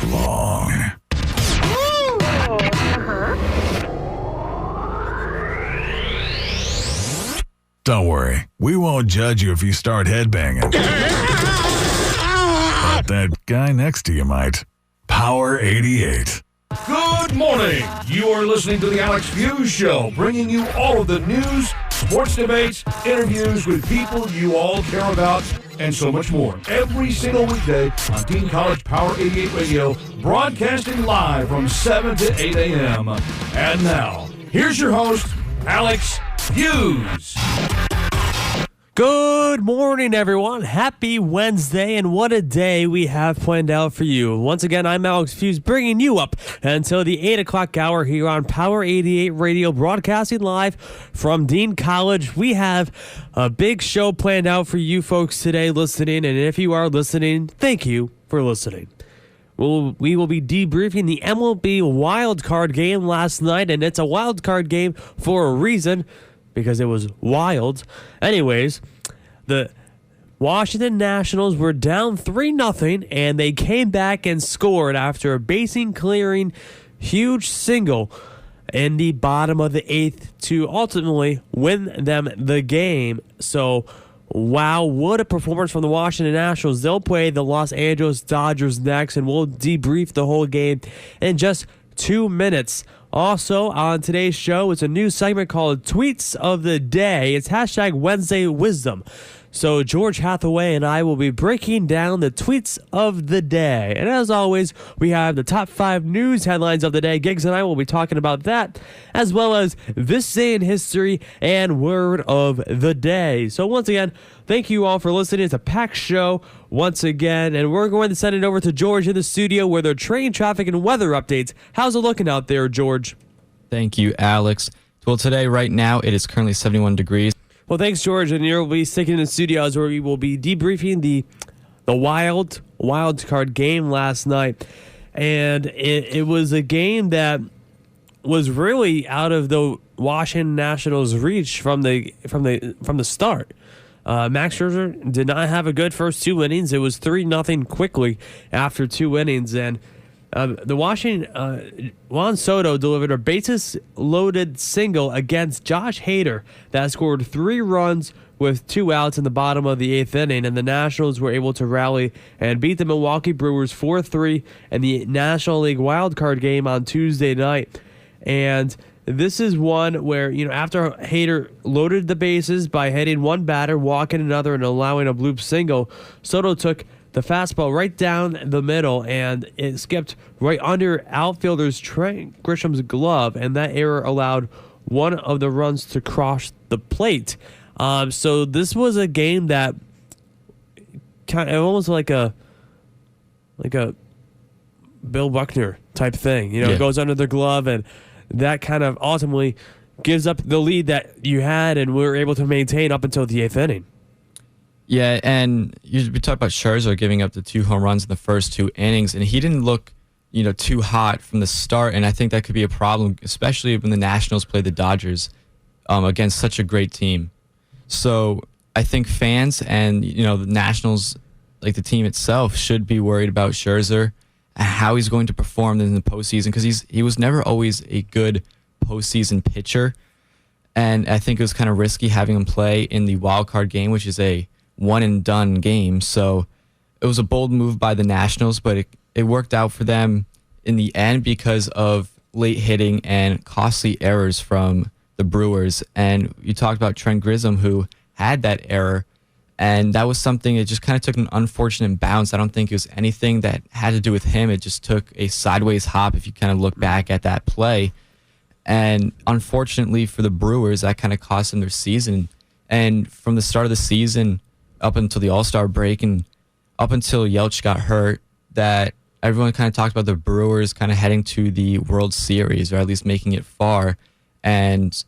long. Don't worry, we won't judge you if you start headbanging. But that guy next to you might. Power 88. Good morning. You are listening to the Alex Feuz Show, bringing you all of the news, sports debates, interviews with people you all care about, and so much more. Every single weekday on Dean College Power 88 Radio, broadcasting live from 7 to 8 a.m. And now, here's your host, Alex Feuz. Good morning, everyone. Happy Wednesday, and what a day we have planned out for you. Once again, I'm Alex Feuz, bringing you up until the 8 o'clock hour here on Power 88 Radio, broadcasting live from Dean College. We have a big show planned out for you folks today listening, and if you are listening, thank you for listening. We will be debriefing the MLB wildcard game last night, and it's a wildcard game for a reason, because it was wild. Anyways, the Washington Nationals were down 3-0, and they came back and scored after a basing-clearing huge single in the bottom of the 8th to ultimately win them the game. So, wow, what a performance from the Washington Nationals. They'll play the Los Angeles Dodgers next, and we'll debrief the whole game in just 2 minutes. Also, on today's show, it's a new segment called Tweets of the Day. It's hashtag Wednesday Wisdom. So George Hathaway and I will be breaking down the tweets of the day. And as always, we have the top 5 news headlines of the day. Giggs and I will be talking about that, as well as This Day in History and Word of the Day. So once again, thank you all for listening. It's a packed show once again, and we're going to send it over to George in the studio where they're train traffic and weather updates. How's it looking out there, George? Thank you, Alex. Well, today, right now, it is currently 71 degrees. Well, thanks, George, and you'll be sticking in the studios where we will be debriefing the wild card game last night, and it was a game that was really out of the Washington Nationals' reach from the start. Max Scherzer did not have a good first 2 innings. It was 3-0 quickly after 2 innings, and the Washington Juan Soto delivered a bases-loaded single against Josh Hader that scored 3 runs with 2 outs in the bottom of the 8th inning, and the Nationals were able to rally and beat the Milwaukee Brewers 4-3 in the National League wildcard game on Tuesday night. And this is one where, after Hader loaded the bases by hitting one batter, walking another, and allowing a bloop single, Soto took the fastball right down the middle, and it skipped right under outfielder's Trent Grisham's glove, and that error allowed one of the runs to cross the plate. So this was a game that kind of almost like a Bill Buckner type thing. It goes under the glove, and that kind of ultimately gives up the lead that you had and we were able to maintain up until the 8th inning. Yeah, and we talked about Scherzer giving up the 2 home runs in the first 2 innings, and he didn't look, too hot from the start, and I think that could be a problem, especially when the Nationals play the Dodgers against such a great team. So I think fans and, the Nationals, like the team itself, should be worried about Scherzer and how he's going to perform in the postseason, because he was never always a good postseason pitcher, and I think it was kind of risky having him play in the wild card game, which is a one-and-done game. So it was a bold move by the Nationals, but it worked out for them in the end because of late hitting and costly errors from the Brewers. And you talked about Trent Grisham, who had that error, and that was something that just kind of took an unfortunate bounce. I don't think it was anything that had to do with him. It just took a sideways hop if you kind of look back at that play. And unfortunately for the Brewers, that kind of cost them their season. And from the start of the season up until the All-Star break and up until Yelich got hurt, that everyone kind of talked about the Brewers kind of heading to the World Series, or at least making it far. And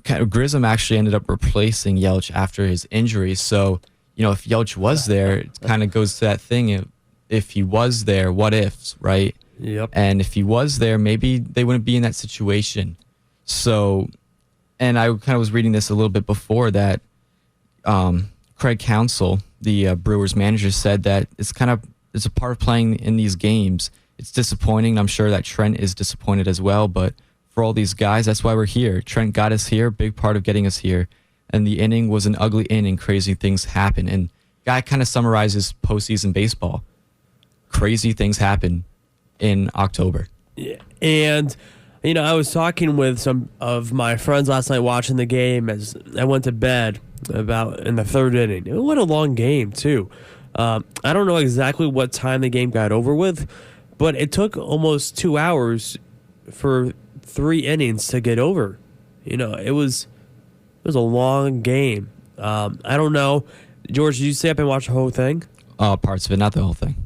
kind of Grisham actually ended up replacing Yelich after his injury. So, if Yelich was there, it kind of goes to that thing. If he was there, what ifs, right? Yep. And if he was there, maybe they wouldn't be in that situation. So, and I kind of was reading this a little bit before that Craig Counsell, the Brewers manager, said that it's kind of it's a part of playing in these games. It's disappointing. I'm sure that Trent is disappointed as well, but for all these guys, that's why we're here. Trent got us here, big part of getting us here. And the inning was an ugly inning. Crazy things happen. And guy kind of summarizes postseason baseball. Crazy things happen in October. Yeah. And, I was talking with some of my friends last night watching the game as I went to bed about in the third inning. It went a long game, too. I don't know exactly what time the game got over with, but it took almost 2 hours for 3 innings to get over. It was a long game. I don't know. George, did you stay up and watch the whole thing? Parts of it, not the whole thing.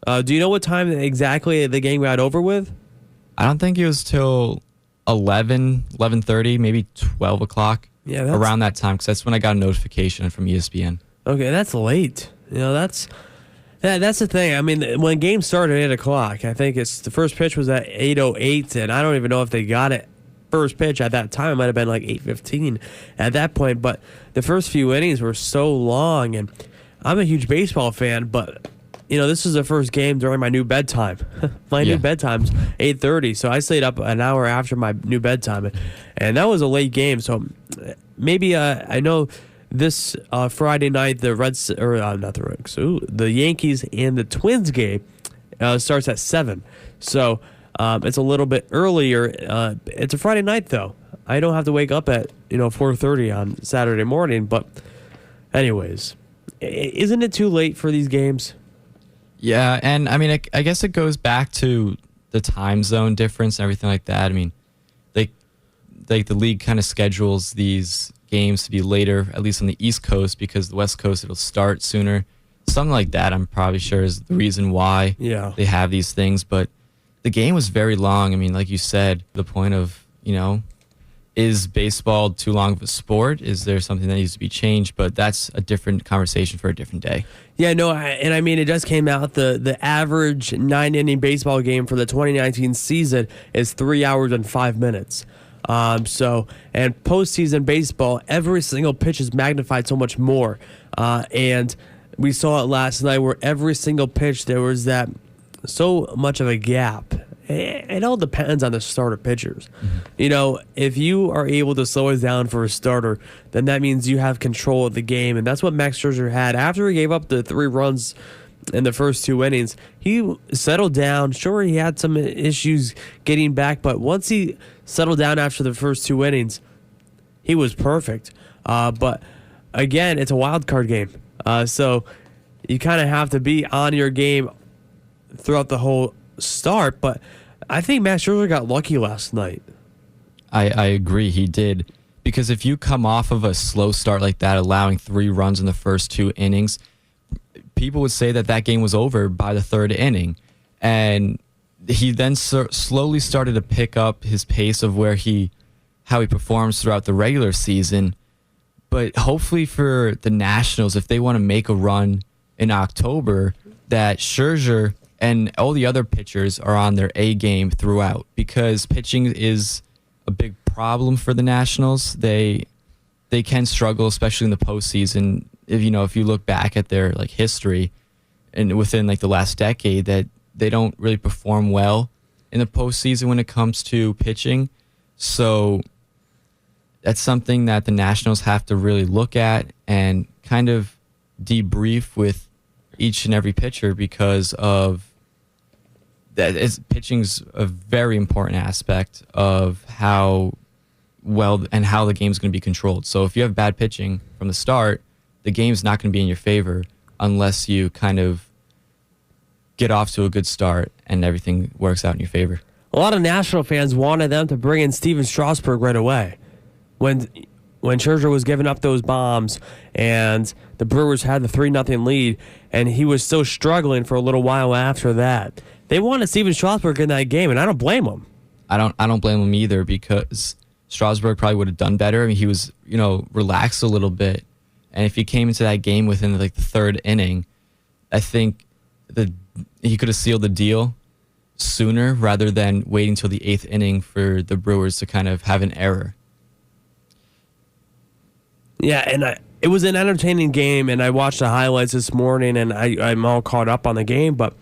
Do you know what time exactly the game got over with? I don't think it was till 11:30, maybe 12 o'clock. Yeah, around that time, because that's when I got a notification from ESPN. Okay, that's late. That's the thing. I mean, when games started at 8 o'clock, I think the first pitch was at 8:08, and I don't even know if they got it first pitch at that time. It might have been like 8:15 at that point, but the first few innings were so long, and I'm a huge baseball fan, but this is the first game during my new bedtime. My new bedtime's 8:30, so I stayed up an hour after my new bedtime, and that was a late game. So maybe I know this Friday night the the Yankees and the Twins game starts at 7, so it's a little bit earlier. It's a Friday night though. I don't have to wake up at 4:30 on Saturday morning. But anyways, isn't it too late for these games? Yeah, and I mean, I guess it goes back to the time zone difference and everything like that. I mean, the league kind of schedules these games to be later, at least on the East Coast, because the West Coast it'll start sooner. Something like that, I'm probably sure, is the reason why they have these things. But the game was very long. I mean, like you said, the point of, is baseball too long of a sport? Is there something that needs to be changed? But that's a different conversation for a different day. Yeah, no, and I mean, it just came out, the average 9-inning baseball game for the 2019 season is 3 hours and 5 minutes. And postseason baseball, every single pitch is magnified so much more. And we saw it last night where every single pitch there was that so much of a gap. It all depends on the starter pitchers. Mm-hmm. If you are able to slow it down for a starter, then that means you have control of the game. And that's what Max Scherzer had. After he gave up the 3 runs in the first 2 innings, he settled down. Sure, he had some issues getting back, but once he settled down after the first 2 innings, he was perfect. But again, it's a wild card game. So you kind of have to be on your game throughout the whole start, but I think Max Scherzer got lucky last night. I agree, he did. Because if you come off of a slow start like that, allowing 3 runs in the first 2 innings, people would say that game was over by the 3rd inning. And he then slowly started to pick up his pace of how he performs throughout the regular season. But hopefully for the Nationals, if they want to make a run in October, that Scherzer and all the other pitchers are on their A game throughout, because pitching is a big problem for the Nationals. They can struggle, especially in the postseason. If you look back at their history and within the last decade, that they don't really perform well in the postseason when it comes to pitching. So that's something that the Nationals have to really look at and kind of debrief with each and every pitcher, because of that pitching's a very important aspect of how well and how the game's going to be controlled. So if you have bad pitching from the start, the game's not going to be in your favor unless you kind of get off to a good start and everything works out in your favor. A lot of National fans wanted them to bring in Steven Strasburg right away. When Scherzer was giving up those bombs and the Brewers had the 3-0 lead, and he was still struggling for a little while after that. They wanted Steven Strasburg in that game, and I don't blame them. I don't blame him either, because Strasburg probably would have done better. I mean, he was, relaxed a little bit. And if he came into that game within the 3rd inning, I think he could have sealed the deal sooner rather than waiting till the 8th inning for the Brewers to kind of have an error. Yeah, and it was an entertaining game, and I watched the highlights this morning, and I'm all caught up on the game. But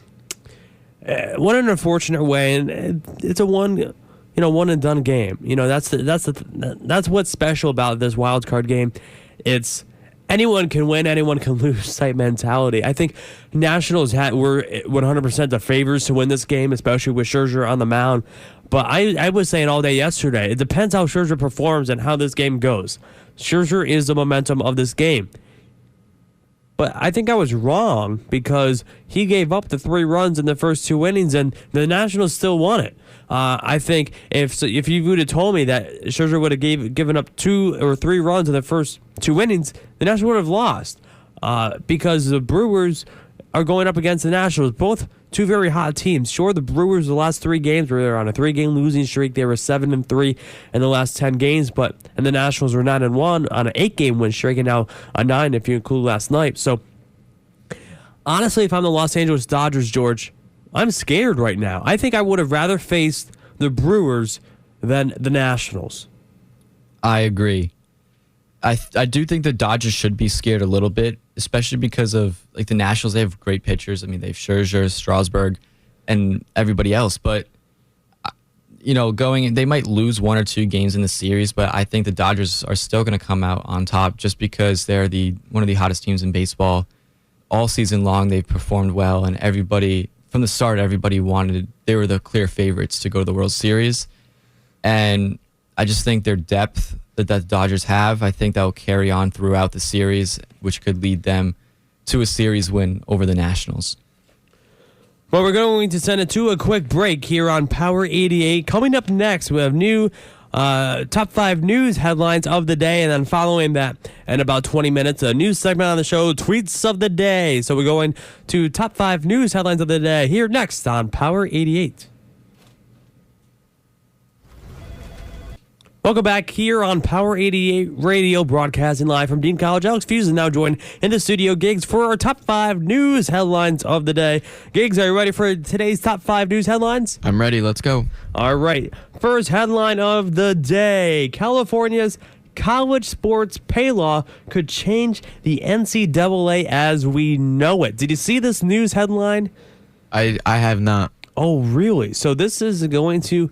what an unfortunate way, and it's a one and done game. That's what's special about this wild card game. It's anyone can win, anyone can lose type mentality. I think Nationals were 100% the favorites to win this game, especially with Scherzer on the mound. But I was saying all day yesterday, it depends how Scherzer performs and how this game goes. Scherzer is the momentum of this game. But I think I was wrong because he gave up the 3 runs in the first 2 innings, and the Nationals still won it. I think if you would have told me that Scherzer would have given up 2 or 3 runs in the first 2 innings, the Nationals would have lost because the Brewers are going up against the Nationals, both two very hot teams. Sure, the Brewers, the last 3 games were on a 3-game losing streak. They were 7-3 in the last 10 games, and the Nationals were 9-1 on an 8-game win streak, and now a 9 if you include last night. So, honestly, if I'm the Los Angeles Dodgers, George, I'm scared right now. I think I would have rather faced the Brewers than the Nationals. I agree. I do think the Dodgers should be scared a little bit, especially because of like the Nationals. They have great pitchers. I mean, they have Scherzer, Strasburg, and everybody else. But they might lose 1 or 2 games in the series, but I think the Dodgers are still going to come out on top just because they're one of the hottest teams in baseball. All season long, they've performed well, and from the start, they were the clear favorites to go to the World Series. And I just think their depth that the Dodgers have, I think that will carry on throughout the series, which could lead them to a series win over the Nationals. Well, we're going to send it to a quick break here on Power 88. Coming up next, we have new top 5 news headlines of the day, and then following that, in about 20 minutes, a news segment on the show, Tweets of the Day. So we're going to top 5 news headlines of the day here next on Power 88. Welcome back here on Power 88 Radio, broadcasting live from Dean College. Alex Feuz is now joined in the studio, Gigs, for our top 5 news headlines of the day. Gigs, are you ready for today's top 5 news headlines? I'm ready. Let's go. All right. First headline of the day. California's college sports pay law could change the NCAA as we know it. Did you see this news headline? I have not. Oh, really? So this is going to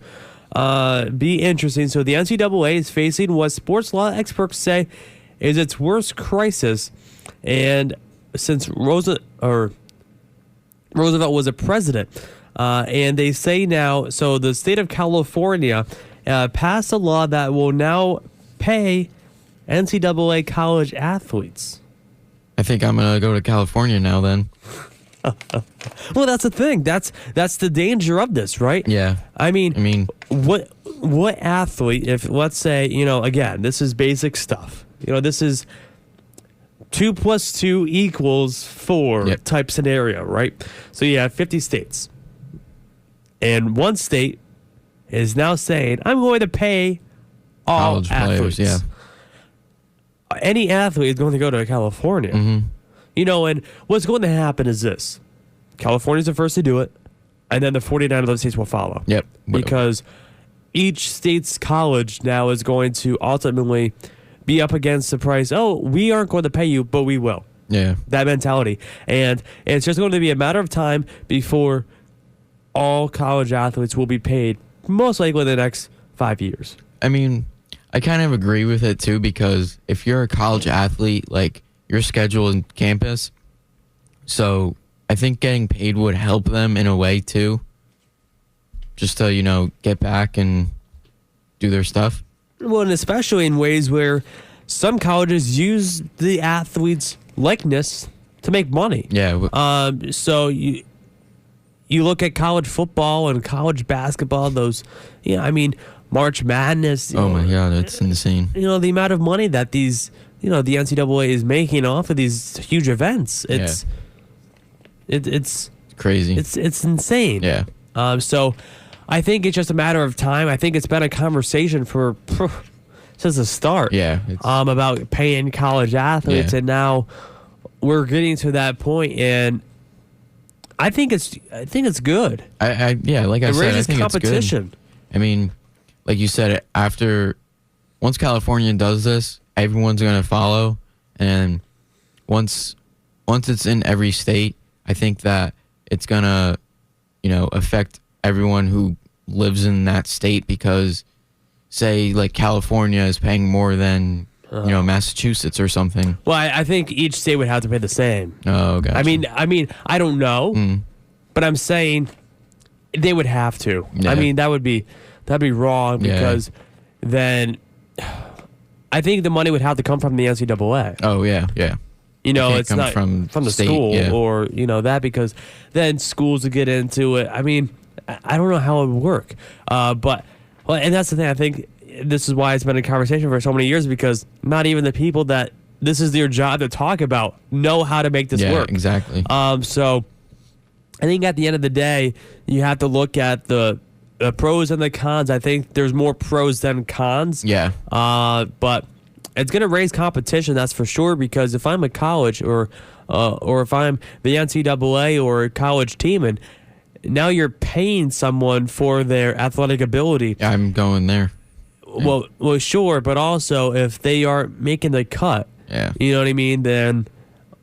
be interesting. So the NCAA is facing what sports law experts say is its worst crisis, and since Roosevelt was a president, and they say now. So the state of California passed a law that will now pay NCAA college athletes. I think I'm gonna go to California now. Then. Well, that's the thing. That's the danger of this, right? Yeah. I mean, what athlete? If let's say, again, this is basic stuff. This is 2 + 2 = 4 type scenario, right? So you have 50 states, and one state is now saying, "I'm going to pay all college athletes." players, yeah. Any athlete is going to go to California. Mm-hmm. And what's going to happen is this. California's the first to do it, and then the 49 other states will follow. Yep. Because each state's college now is going to ultimately be up against the price. Oh, we aren't going to pay you, but we will. Yeah. That mentality. And it's just going to be a matter of time before all college athletes will be paid, most likely in the next 5 years. I mean, I kind of agree with it, too, because if you're a college athlete, like, your schedule in campus. So I think getting paid would help them in a way too. Just to, get back and do their stuff. Well, and especially in ways where some colleges use the athlete's likeness to make money. Yeah. So you look at college football and college basketball, March Madness. Oh my God, that's insane. The amount of money that these the NCAA is making off of these huge events. It's crazy. It's insane. Yeah. So I think it's just a matter of time. I think it's been a conversation since the start. Yeah. About paying college athletes, and now we're getting to that point, and I think it's good. Like I said, I think competition. It's good. I mean, like you said, once California does this, everyone's going to follow, And once it's in every state, I think that it's gonna, affect everyone who lives in that state, because say like California is paying more than Massachusetts or something. Well, I think each state would have to pay the same. Oh, gotcha. I mean, I don't know, but I'm saying they would have to. Yeah. I mean, that'd be wrong, because then I think the money would have to come from the NCAA. Oh yeah. It's not from the state, school yeah. or that, because then schools would get into it. I mean, I don't know how it would work, and that's the thing. I think this is why it's been a conversation for so many years, because not even the people that this is their job to talk about know how to make this work. Exactly. So I think at the end of the day, you have to look at the pros and the cons. I think there's more pros than cons. Yeah. But it's going to raise competition, that's for sure, because if I'm a college or if I'm the NCAA or a college team, and now you're paying someone for their athletic ability. I'm going there. Well, sure, but also if they aren't making the cut, you know what I mean, then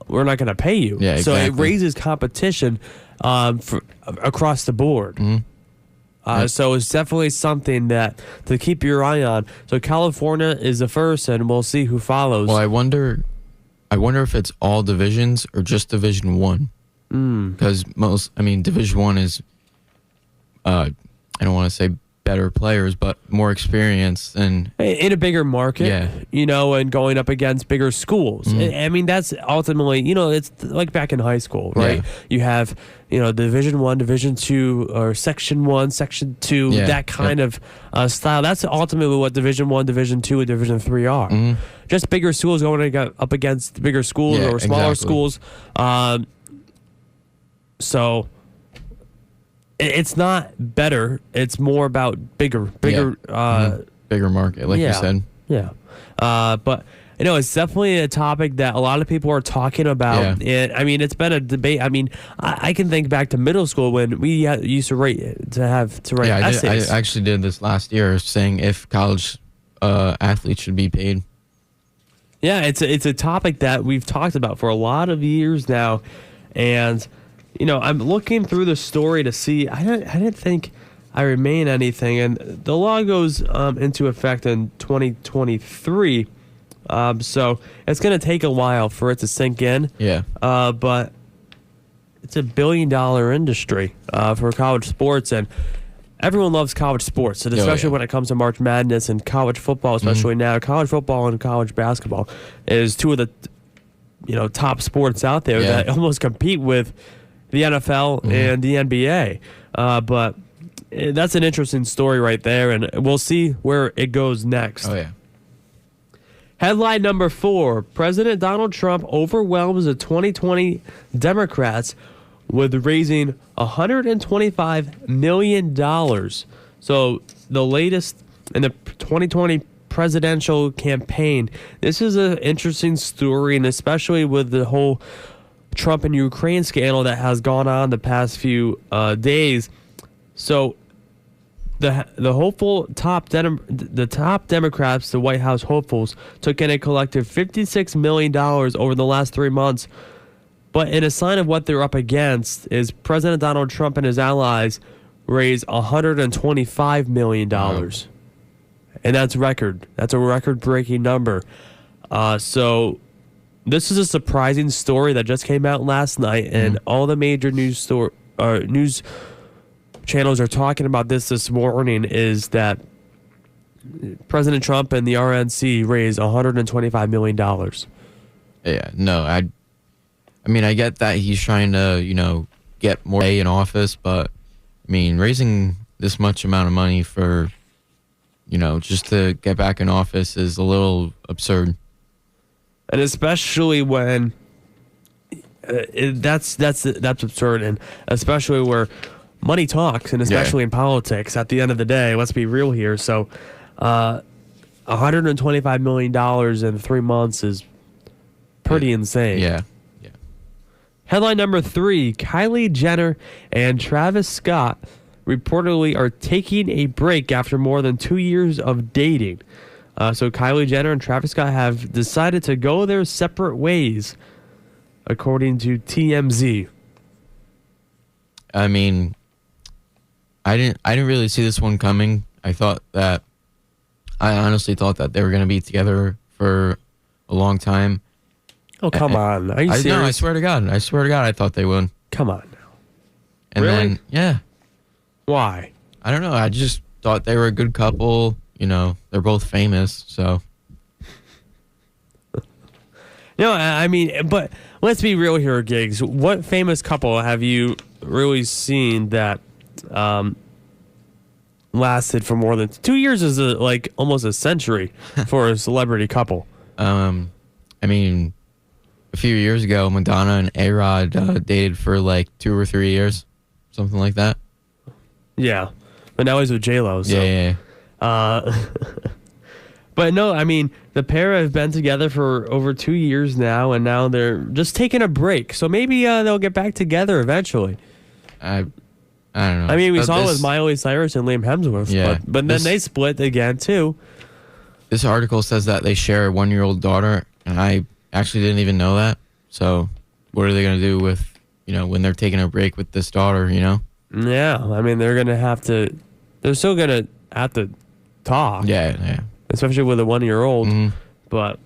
we're not going to pay you. Yeah, So it exactly. raises competition across the board. So it's definitely something that to keep your eye on. So California is the first, and we'll see who follows. Well, I wonder if it's all divisions or just Division 1. Because Division 1 is, I don't want to say better players, but more experience and in a bigger market, and going up against bigger schools. I mean, that's ultimately, it's like back in high school, right? Yeah. You have, Division 1, Division 2, or Section 1, Section 2, that kind of style. That's ultimately what Division 1, Division 2, and Division 3 are. Just bigger schools going up against bigger schools or smaller exactly. schools. So it's not better. It's more about bigger, bigger market, like you said. Yeah. But it's definitely a topic that a lot of people are talking about. Yeah. And I mean, it's been a debate. I mean, I can think back to middle school when we used to write essays. I actually did this last year, saying if college athletes should be paid. Yeah, it's a topic that we've talked about for a lot of years now, and I'm looking through the story to see. I didn't think I remain anything, and the law goes into effect in 2023. So it's going to take a while for it to sink in. Yeah. But it's $1 billion industry for college sports, and everyone loves college sports, and especially when it comes to March Madness and college football, especially now. College football and college basketball is two of the top sports out there that almost compete with the NFL and the NBA. But that's an interesting story right there, and we'll see where it goes next. Oh, yeah. Headline number 4, President Donald Trump overwhelms the 2020 Democrats with raising $125 million. So the latest in the 2020 presidential campaign. This is an interesting story, and especially with the whole Trump and Ukraine scandal that has gone on the past few days. So the hopeful top Democrats, the White House hopefuls, took in a collective $56 million over the last 3 months. But in a sign of what they're up against is President Donald Trump and his allies raised $125 million. Wow. And that's record. That's a record-breaking number. So this is a surprising story that just came out last night, and all the major news channels are talking about this morning, is that President Trump and the RNC raised $125 million. Yeah, no, I get that he's trying to, get more pay in office, but, raising this much amount of money for, just to get back in office is a little absurd. And especially when that's absurd, and especially where money talks, and especially in politics. At the end of the day, let's be real here. So, $125 million in 3 months is pretty insane. Yeah. Headline number 3, Kylie Jenner and Travis Scott reportedly are taking a break after more than 2 years of dating. So Kylie Jenner and Travis Scott have decided to go their separate ways, according to TMZ. I mean, I didn't really see this one coming. I honestly thought that they were going to be together for a long time. Oh, come on. Are you serious? No, I swear to God. I thought they would. Come on now. And Really? then, yeah. Why? I don't know. I just thought they were a good couple. You know, they're both famous, so. No, I mean, but let's be real here, Gigs. What famous couple have you really seen that lasted for more than 2 years? Is like almost a century for a celebrity couple. I mean, a few years ago, Madonna and A-Rod dated for like 2 or 3 years, something like that. Yeah, but now he's with J-Lo. So. Yeah. But no, I mean, the pair have been together for over 2 years now, and now they're just taking a break. So maybe they'll get back together eventually. I don't know. I mean, we saw it with Miley Cyrus and Liam Hemsworth, Yeah, but then they split again too. This article says that they share a 1-year-old daughter, and I actually didn't even know that. So what are they going to do with, when they're taking a break with this daughter, Yeah, I mean, they're still going to have to talk. Yeah. Especially with a 1-year-old. Mm-hmm. But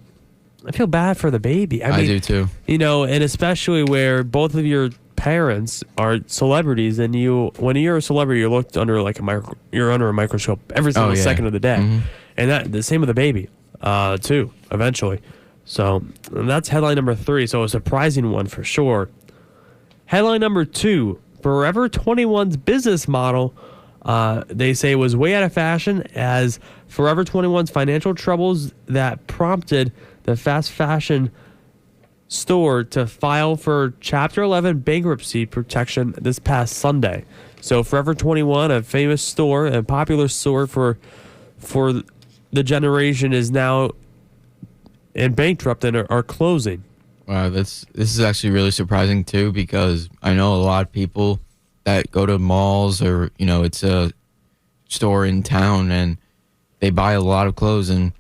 I feel bad for the baby. I mean, do too. And especially where both of your parents are celebrities, and when you're a celebrity, you're looked under you're under a microscope every single second of the day. Mm-hmm. And the same with the baby, too, eventually. So that's headline number 3. So a surprising one for sure. Headline number 2, Forever 21's business model, they say, was way out of fashion as Forever 21's financial troubles that prompted the fast fashion store to file for Chapter 11 bankruptcy protection this past Sunday. So Forever 21, a famous store, a popular store for the generation, is now in bankrupt and are closing. Wow, this is actually really surprising too, because I know a lot of people that go to malls or it's a store in town and they buy a lot of clothes, and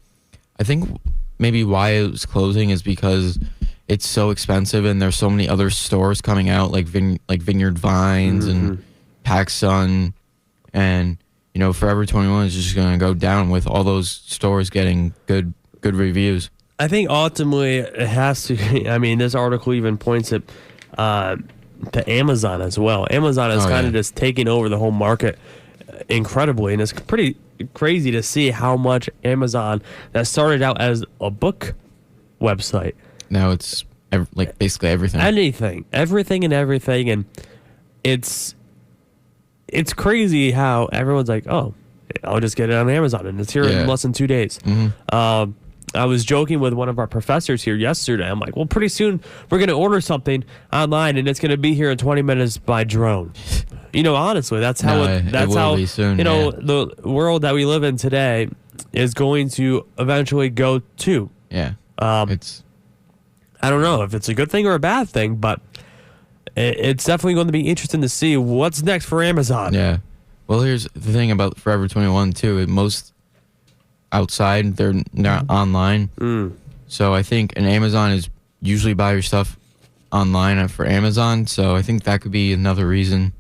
I think maybe why it was closing is because it's so expensive and there's so many other stores coming out like Vineyard Vines and PacSun, and Forever 21 is just going to go down with all those stores getting good reviews. I think ultimately it has to. I mean, this article even points it to Amazon as well. Amazon is kind of just taking over the whole market incredibly, and it's pretty crazy to see how much Amazon, that started out as a book website, now it's basically everything. Everything, and it's crazy how everyone's like, oh, I'll just get it on Amazon, and it's here in less than 2 days. Mm-hmm. I was joking with one of our professors here yesterday. I'm like, well, pretty soon we're going to order something online and it's going to be here in 20 minutes by drone. Honestly, that's how be soon, the world that we live in today is going to eventually go to. Yeah. It's, I don't know if it's a good thing or a bad thing, but it's definitely going to be interesting to see what's next for Amazon. Yeah. Well, here's the thing about Forever 21 too. Most outside, they're not online. So I think an Amazon is usually buy your stuff online for Amazon. So I think that could be another reason.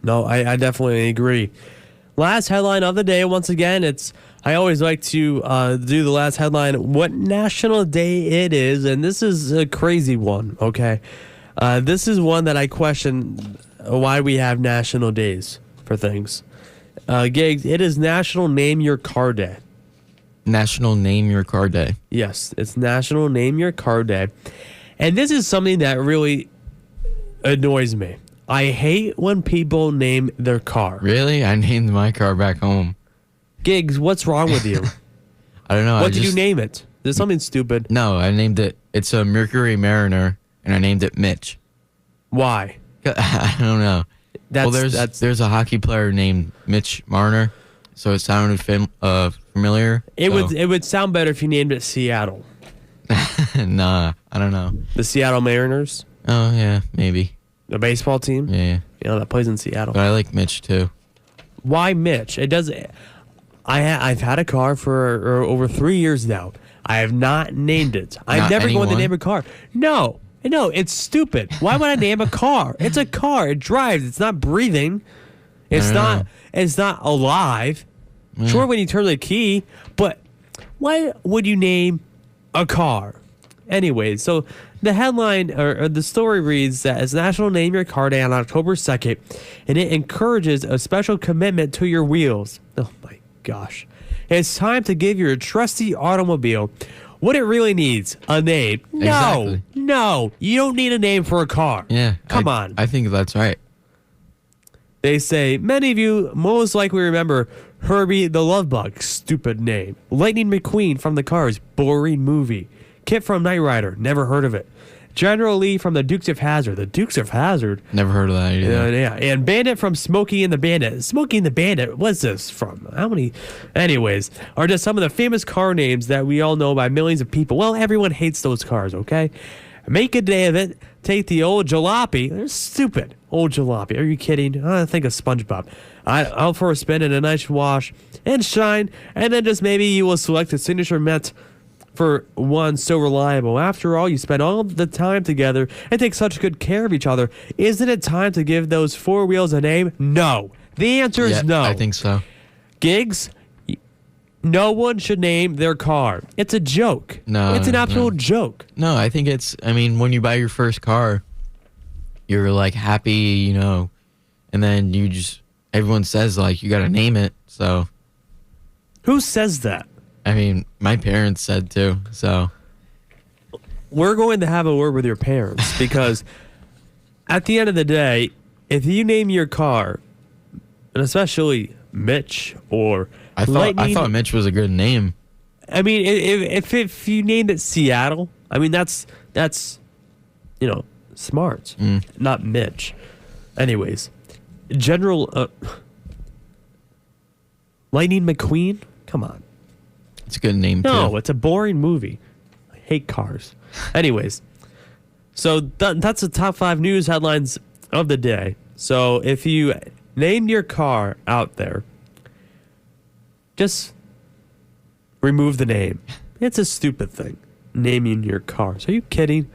No, I definitely agree. Last headline of the day. Once again, I always like to do the last headline, what national day it is, and this is a crazy one, okay? This is one that I question why we have national days for things. Gigs, it is National Name Your Car Day. National Name Your Car Day. Yes, it's National Name Your Car Day. And this is something that really annoys me. I hate when people name their car. Really? I named my car back home. Gigs, what's wrong with you? I don't know. What did you name it? Is it something stupid? No, I named it. It's a Mercury Mariner, and I named it Mitch. Why? I don't know. There's a hockey player named Mitch Marner, so it sounded familiar. It would sound better if you named it Seattle. Nah, I don't know. The Seattle Mariners? Oh yeah, maybe. The baseball team? Yeah. That plays in Seattle. But I like Mitch too. Why Mitch? I've had a car for over 3 years now. I have not named it. I'm Not never going to anyone? name a car. No, it's stupid. Why would I name a car? It's a car. It drives. It's not breathing. It's not. It's not alive. Sure, when you turn the key, but why would you name a car? Anyway, so the headline or the story reads that it's National Name Your Car Day on October 2nd, and it encourages a special commitment to your wheels. Oh my gosh. It's time to give your trusty automobile what it really needs, a name. Exactly. No, you don't need a name for a car. Yeah. Come on. I think that's right. They say many of you most likely remember Herbie the Love Bug, stupid name. Lightning McQueen from the Cars, boring movie. Kit from Knight Rider, never heard of it. General Lee from the Dukes of Hazzard, the Dukes of Hazzard. Never heard of that either. Yeah, and Bandit from Smokey and the Bandit. Smokey and the Bandit, what's this from? How many? Anyways, are just some of the famous car names that we all know by millions of people. Well, everyone hates those cars, okay? Make a day of it. Take the old jalopy. They're stupid. Old jalopy. Are you kidding? I think of SpongeBob. Out for a spin and a nice wash and shine, and then just maybe you will select a signature Met for one so reliable. After all, you spend all the time together and take such good care of each other. Isn't it time to give those four wheels a name? No. The answer is no. I think so. Gigs, no one should name their car. It's a joke. No, it's an absolute no. joke. No, I think when you buy your first car, you're like happy, and then everyone says like you got to name it. So, Who says that? My parents said too. So, We're going to have a word with your parents because at the end of the day, if you name your car, and especially Mitch or I thought Mitch was a good name. If you named it Seattle, that's smart, not Mitch. Anyways, General Lightning McQueen, come on. It's a good name too. No, it's a boring movie. I hate cars. Anyways, so that's the top 5 news headlines of the day. So if you named your car out there, just remove the name. It's a stupid thing, naming your cars. Are you kidding?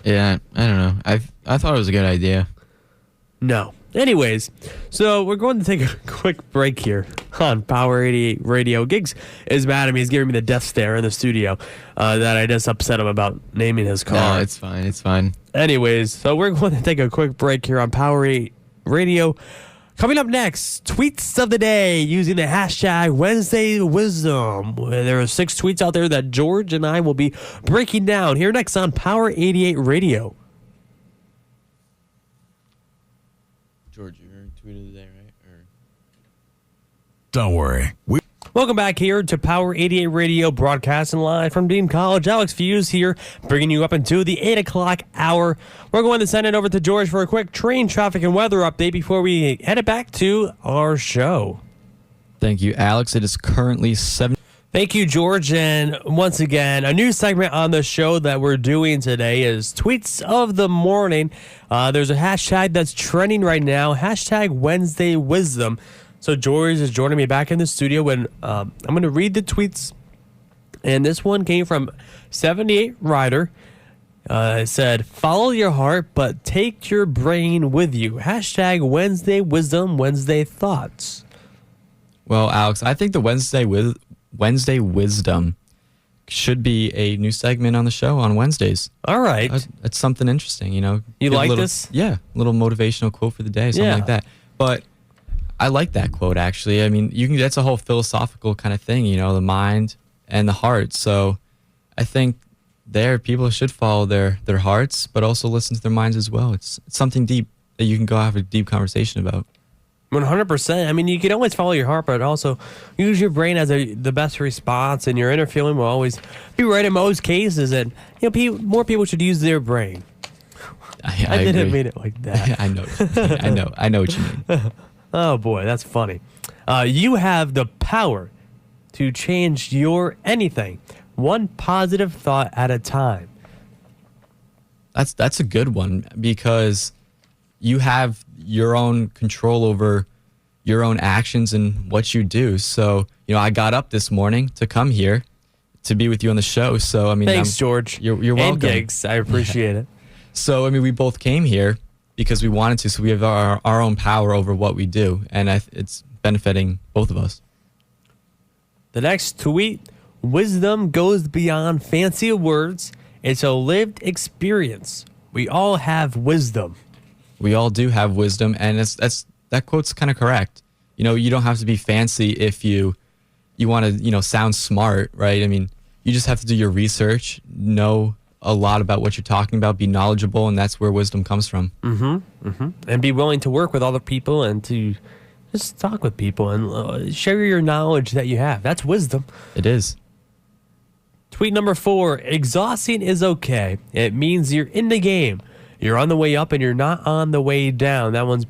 Yeah, I don't know. I thought it was a good idea. No. Anyways, so we're going to take a quick break here on Power 88 Radio. Gigs is mad at me. He's giving me the death stare in the studio that I just upset him about naming his car. No, it's fine. It's fine. Anyways, so we're going to take a quick break here on Power 88 Radio. Coming up next, tweets of the day using the hashtag Wednesday Wisdom. There are 6 tweets out there that George and I will be breaking down here next on Power 88 Radio. George, your tweet of the day, right? Don't worry. Welcome back here to Power 88 Radio, broadcasting live from Dean College. Alex Feuz here, bringing you up into the 8 o'clock hour. We're going to send it over to George for a quick train traffic and weather update before we head it back to our show. Thank you, Alex. It is currently 7. Thank you, George. And once again, a new segment on the show that we're doing today is Tweets of the Morning. There's a hashtag that's trending right now, hashtag Wednesday Wisdom. So George is joining me back in the studio when I'm going to read the tweets. And this one came from 78 Rider. It said, follow your heart, but take your brain with you. Hashtag Wednesday Wisdom, Wednesday Thoughts. Well, Alex, I think the Wednesday Wisdom should be a new segment on the show on Wednesdays. All right. That's something interesting, You Give like a little, this? Yeah, a little motivational quote for the day, something like that. But I like that quote, actually. That's a whole philosophical kind of thing, the mind and the heart. So I think people should follow their hearts, but also listen to their minds as well. It's something deep that you can go have a deep conversation about. 100%. You can always follow your heart, but also use your brain as the best response, and your inner feeling will always be right in most cases. And more people should use their brain. I didn't agree. mean it like that. I know what you mean. Oh boy, that's funny. You have the power to change your anything, one positive thought at a time. That's a good one because you have your own control over your own actions and what you do. So, I got up this morning to come here to be with you on the show. So, I mean, Thanks, George. You're welcome. And gigs. I appreciate it. So, I mean, we both came here because we wanted to. So we have our own power over what we do. And it's benefiting both of us. The next tweet, wisdom goes beyond fancy words. It's a lived experience. We all have wisdom. We all do have wisdom, and that quote's kind of correct. You don't have to be fancy if you want to, sound smart, right? I mean, you just have to do your research, know a lot about what you're talking about, be knowledgeable, and that's where wisdom comes from. And be willing to work with other people and to just talk with people and share your knowledge that you have. That's wisdom. It is. Tweet number 4, exhausting is okay. It means you're in the game. You're on the way up and you're not on the way down. That one's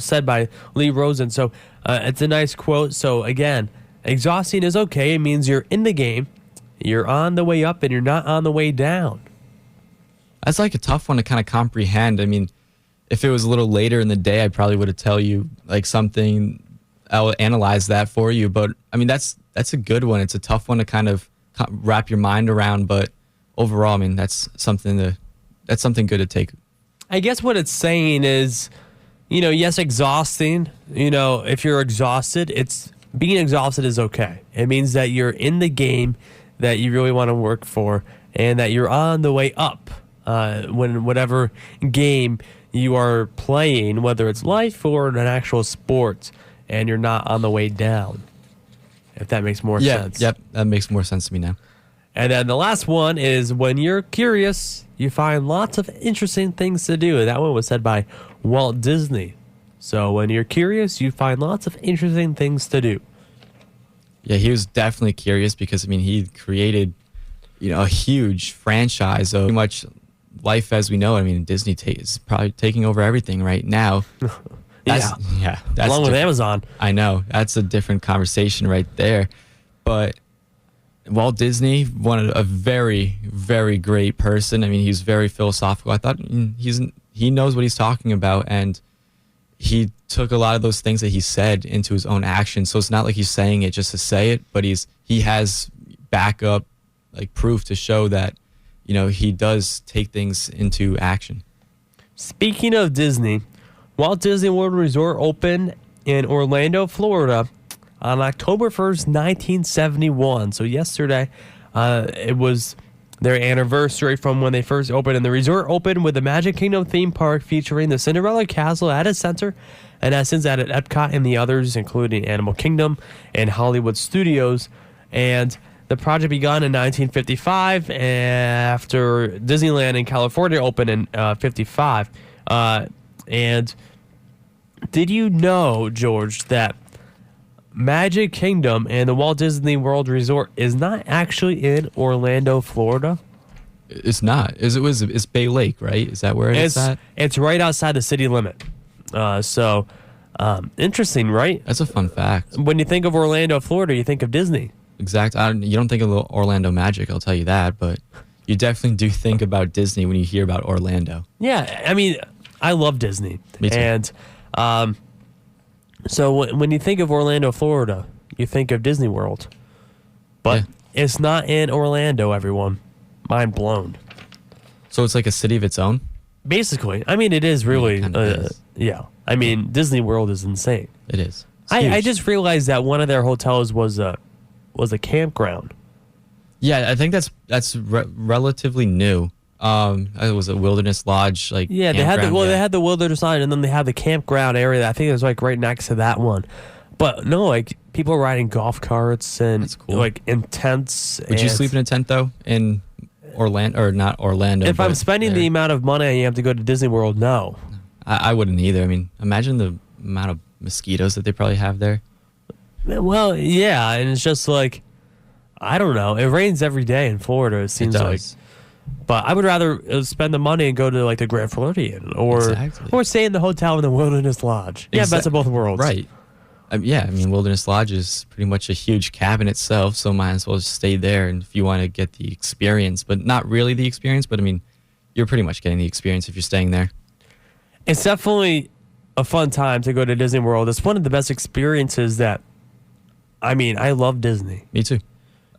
said by Lee Rosen. So it's a nice quote. So again, exhausting is okay. It means you're in the game. You're on the way up and you're not on the way down. That's like a tough one to kind of comprehend. I mean, if it was a little later in the day, I probably would have tell you like something. I would analyze that for you. But I mean, that's a good one. It's a tough one to kind of wrap your mind around. But overall, I mean, that's something good to take. I guess what it's saying is, yes, exhausting. If you're exhausted, being exhausted is okay. It means that you're in the game that you really want to work for and that you're on the way up when whatever game you are playing, whether it's life or an actual sport, and you're not on the way down. If that makes more sense. Yep, that makes more sense to me now. And then the last one is when you're curious, you find lots of interesting things to do. That one was said by Walt Disney. So when you're curious, you find lots of interesting things to do. Yeah, he was definitely curious because, I mean, he created, a huge franchise of pretty much life as we know it. I mean, Disney is probably taking over everything right now. That's Along with Amazon. I know. That's a different conversation right there. But Walt Disney, a very, very great person. I mean, he's very philosophical. I thought he knows what he's talking about, and he took a lot of those things that he said into his own actions. So it's not like he's saying it just to say it, but he has backup, like proof to show that, he does take things into action. Speaking of Disney, Walt Disney World Resort opened in Orlando, Florida on October 1st, 1971. So yesterday, it was their anniversary from when they first opened. And the resort opened with the Magic Kingdom theme park featuring the Cinderella Castle at its center, and has since added Epcot and the others, including Animal Kingdom and Hollywood Studios. And the project began in 1955 after Disneyland in California opened in 55. And did you know, George, that Magic Kingdom and the Walt Disney World Resort is not actually in Orlando, Florida? It's not. It's Bay Lake, right? Is that where it's at? It's right outside the city limit. Interesting, right? That's a fun fact. When you think of Orlando, Florida, you think of Disney. Exact. You don't think of Orlando Magic, I'll tell you that, but you definitely do think about Disney when you hear about Orlando. Yeah, I mean, I love Disney. Me too. And so when you think of Orlando, Florida, you think of Disney World. But it's not in Orlando, everyone. Mind blown. So it's like a city of its own? Basically. I mean, it is really. It is. Yeah. I mean, Disney World is insane. It is. I just realized that one of their hotels was a campground. Yeah, I think that's relatively new. It was a Wilderness Lodge, like they had the Wilderness Lodge, and then they had the campground area. I think it was like right next to that one. But no, like people are riding golf carts and that's cool. Like in tents. Would you sleep in a tent though in Orlando or not Orlando? If I'm spending the amount of money you have to go to Disney World, no. I wouldn't either. I mean, imagine the amount of mosquitoes that they probably have there. Well, yeah, and it's just like, I don't know. It rains every day in Florida, it seems like. But I would rather spend the money and go to like the Grand Floridian or stay in the hotel in the Wilderness Lodge. Yeah, best of both worlds. Right. I mean, Wilderness Lodge is pretty much a huge cabin itself, so might as well just stay there. And if you want to get the experience, but not really the experience, but I mean, you're pretty much getting the experience if you're staying there. It's definitely a fun time to go to Disney World. It's one of the best experiences that, I mean, I love Disney. Me too.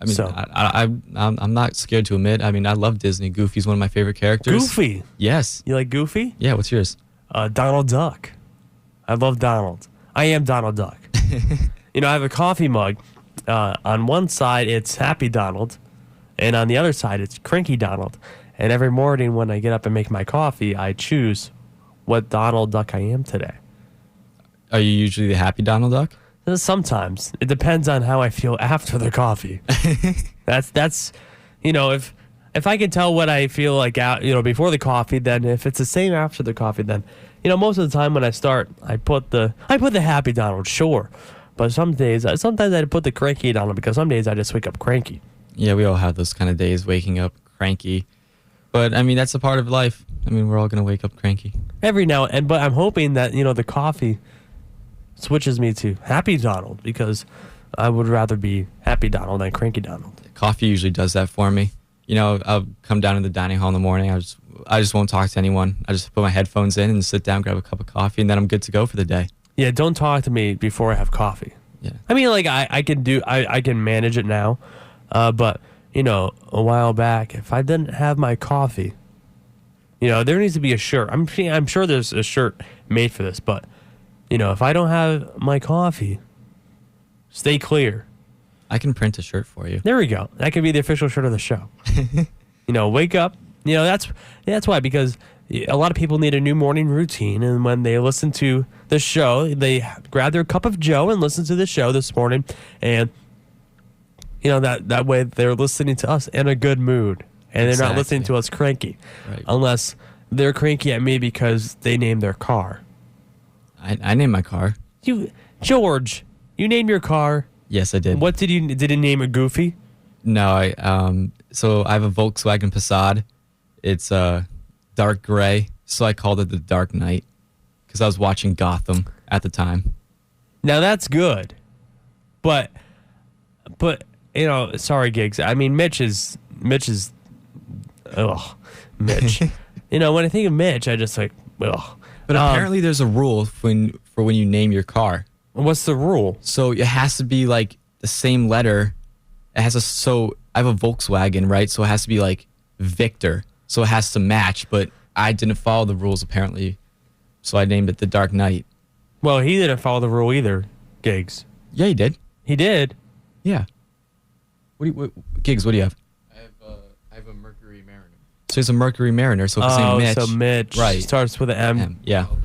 I mean, So- I'm not scared to admit. I mean, I love Disney. Goofy's one of my favorite characters. Goofy. Yes. You like Goofy? Yeah. What's yours? Donald Duck. I love Donald. I am Donald Duck. You know, I have a coffee mug. On one side, it's Happy Donald, and on the other side, it's Cranky Donald. And every morning when I get up and make my coffee, I choose what Donald Duck I am today. Are you usually the happy Donald Duck? Sometimes it depends on how I feel after the coffee. That's you know, if I can tell what I feel like out, you know, before the coffee, then if it's the same after the coffee, then you know, most of the time when I start, I put the Happy Donald, sure, but sometimes I put the Cranky Donald because some days I just wake up cranky. Yeah, we all have those kind of days, waking up cranky. But I mean, that's a part of life. I mean, we're all gonna wake up cranky. Every now and but I'm hoping that you know the coffee switches me to Happy Donald because I would rather be Happy Donald than Cranky Donald. Coffee usually does that for me. You know, I'll come down to the dining hall in the morning. I just won't talk to anyone. I just put my headphones in and sit down, grab a cup of coffee, and then I'm good to go for the day. Yeah, don't talk to me before I have coffee. Yeah. I mean, like I can manage it now, but you know, a while back, if I didn't have my coffee, you know, there needs to be a shirt. I'm sure there's a shirt made for this, but you know, if I don't have my coffee, stay clear. I can print a shirt for you. There we go. That could be the official shirt of the show. You know, wake up. You know, that's why, because a lot of people need a new morning routine, and when they listen to the show, they grab their cup of Joe and listen to the show this morning, and you know that way they're listening to us in a good mood, and they're not listening to us cranky, Right. unless they're cranky at me because they named their car. I named my car. George, you named your car. Yes, I did. What did you name it? Goofy? No, so I have a Volkswagen Passat. It's dark gray, so I called it the Dark Knight because I was watching Gotham at the time. Now that's good, but you know, sorry, Gigs. I mean, Mitch is, Mitch. You know, when I think of Mitch, I just like, ugh. But apparently, there's a rule for when you name your car. What's the rule? So it has to be like the same letter. So I have a Volkswagen, right? So it has to be like Victor. So it has to match. But I didn't follow the rules apparently, so I named it the Dark Knight. Well, he didn't follow the rule either, Gigs. Yeah, he did. He did. Yeah. Gigs, what do you have? I have a Mercury Mariner. So it's a Mercury Mariner. So it's named Mitch. So Mitch Right. starts with an M. Yeah. All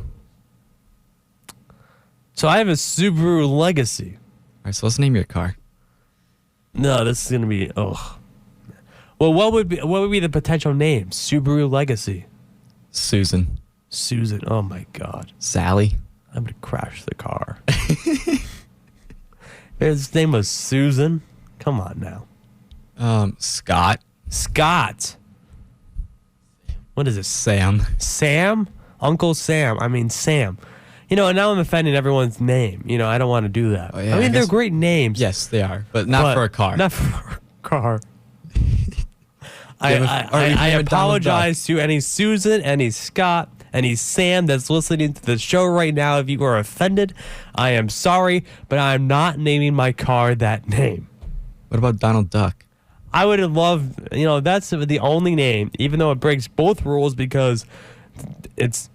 So I have a Subaru Legacy. right. So let's name your car. No, this is gonna be ugh. Well, what would be the potential name? Subaru Legacy. Susan. Susan. Oh my God. Sally. I'm gonna crash the car. His name was Susan. Come on now. Scott. Scott. What is this? Sam. Sam? Uncle Sam. I mean Sam. You know, and now I'm offending everyone's name. You know, I don't want to do that. Oh, yeah, I mean, I they're guess- great names. Yes, they are, but not for a car. Not for a car. I have a- or you have a Donald apologize to any Susan, any Scott, any Sam that's listening to the show right now. If you are offended, I am sorry, but I'm not naming my car that name. What about Donald Duck? I would have loved, you know, that's the only name, even though it breaks both rules because it's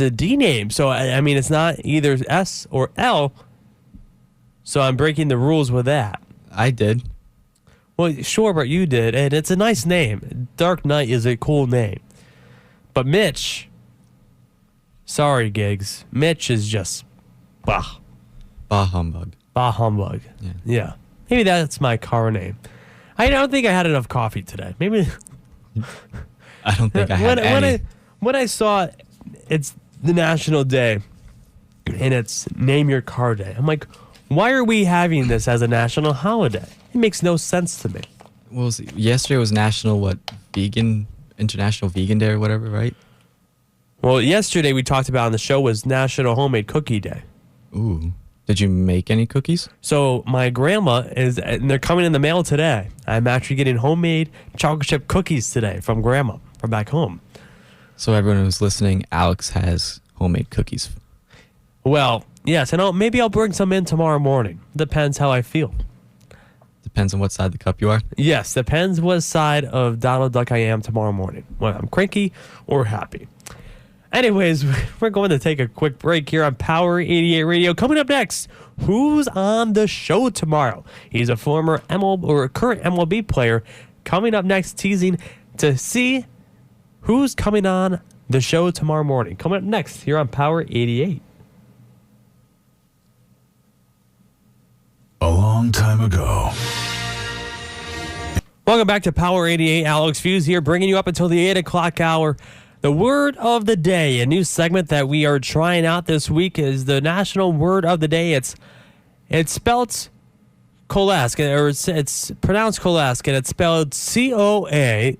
a D name. So, I mean, it's not either S or L. So I'm breaking the rules with that. I did. Well, sure, but you did. And it's a nice name. Dark Knight is a cool name. But Mitch, sorry, Gigs. Mitch is just, bah. Bah humbug. Bah humbug. Yeah. Maybe that's my car name. I don't think I had enough coffee today. Maybe. I don't think I had any. When I saw it's the National Day and it's Name Your Car Day, I'm like, why are we having this as a national holiday? It makes no sense to me. What was it? Yesterday was International Vegan Day or whatever, right? Well, yesterday we talked about on the show was National Homemade Cookie Day. Ooh. Did you make any cookies? So my grandma and they're coming in the mail today. I'm actually getting homemade chocolate chip cookies today from grandma from back home. So everyone who's listening, Alex has homemade cookies. Well, yes, and maybe I'll bring some in tomorrow morning. Depends how I feel. Depends on what side of the cup you are. Yes, depends what side of Donald Duck I am tomorrow morning, whether I'm cranky or happy. Anyways, we're going to take a quick break here on Power 88 Radio. Coming up next, who's on the show tomorrow? He's a former current MLB player. Coming up next, teasing to see who's coming on the show tomorrow morning. Coming up next here on Power 88. A long time ago. Welcome back to Power 88. Alex Feuz here, bringing you up until the 8 o'clock hour. The word of the day, a new segment that we are trying out this week, is the national word of the day. It's spelled Coalesce, or it's pronounced Coalesce, and it's spelled Coalesce,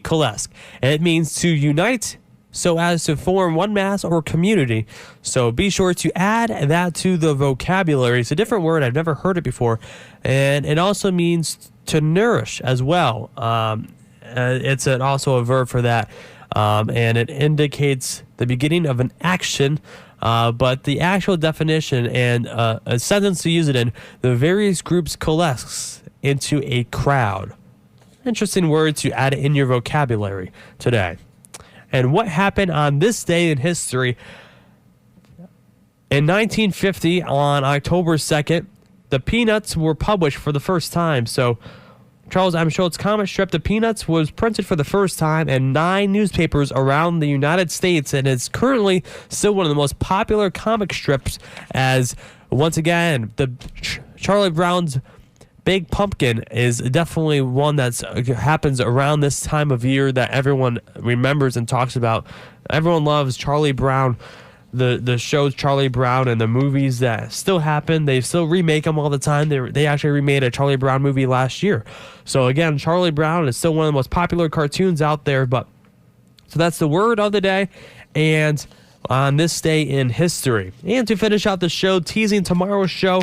Coalesce. And it means to unite so as to form one mass or community. So be sure to add that to the vocabulary. It's a different word. I've never heard it before. And it also means to nourish as well. It's also a verb for that. And it indicates the beginning of an action. But the actual definition and a sentence to use it in, the various groups coalesce into a crowd. Interesting word to add in your vocabulary today. And what happened on this day in history? In 1950, on October 2nd, the Peanuts were published for the first time. So Charles M. Schulz comic strip, The Peanuts, was printed for the first time in 9 newspapers around the United States, and it's currently still one of the most popular comic strips, as, once again, the Charlie Brown's Big Pumpkin is definitely one that happens around this time of year that everyone remembers and talks about. Everyone loves Charlie Brown, the shows Charlie Brown, and the movies that still happen. They still remake them all the time. They actually remade a Charlie Brown movie last year. So again, Charlie Brown is still one of the most popular cartoons out there. So that's the word of the day, and on this day in history. And to finish out the show, teasing tomorrow's show,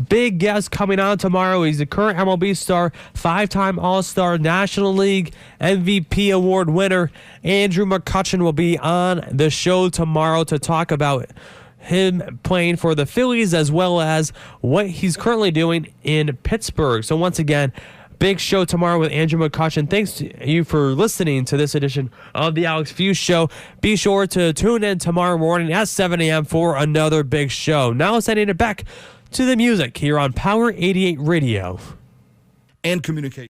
big guest coming on tomorrow. He's a current MLB star, 5-time All-Star, National League MVP award winner. Andrew McCutchen will be on the show tomorrow to talk about him playing for the Phillies, as well as what he's currently doing in Pittsburgh. So once again, big show tomorrow with Andrew McCutchen. Thanks to you for listening to this edition of the Alex Feuz Show. Be sure to tune in tomorrow morning at 7 a.m. for another big show. Now sending it back to the music here on Power 88 Radio. And communicate.